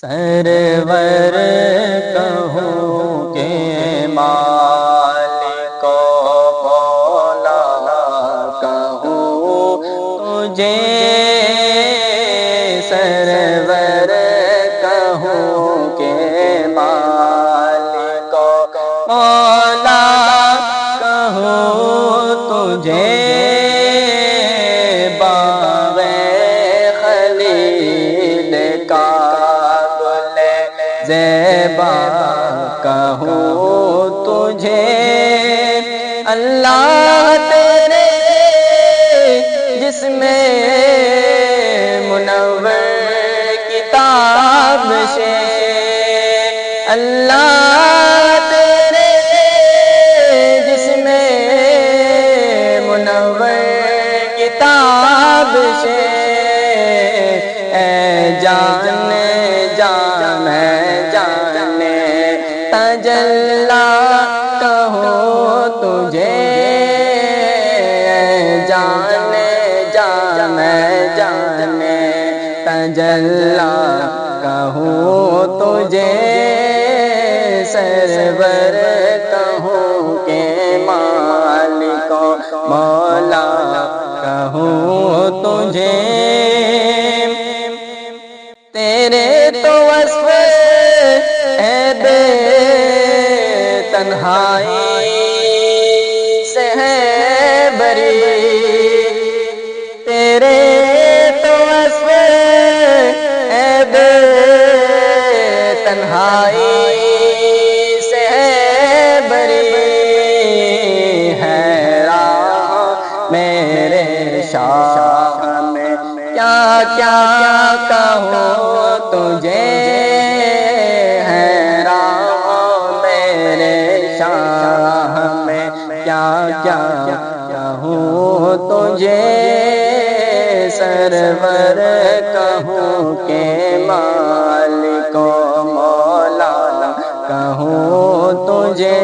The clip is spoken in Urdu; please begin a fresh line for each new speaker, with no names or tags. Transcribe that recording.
سرور کہوں کہ مالک و مولا کہوں تجھے، سرور کہوں کہ مالک و مولا کہوں تجھے، باغ خلیل کا زیبا کہوں تجھے، اللہ تیرے جس میں منور کتاب سے، اللہ تیرے جس میں منور کتاب سے، اے جان تجلا کہوں تجھے، جانے تجلا کہوں تجھے، سرور کہوں کہ مالک و مولا کہوں تجھے، تیرے تو وصف تنہائی سے ہے بری، تیرے تو وصف عیب تنہائی سے ہے بری، ہے راہ میرے شاہ میں کیا کیا کہوں تجھے، کیا کہوں تجھے، سرور کہوں کہ مالک و مولا کہوں تجھے،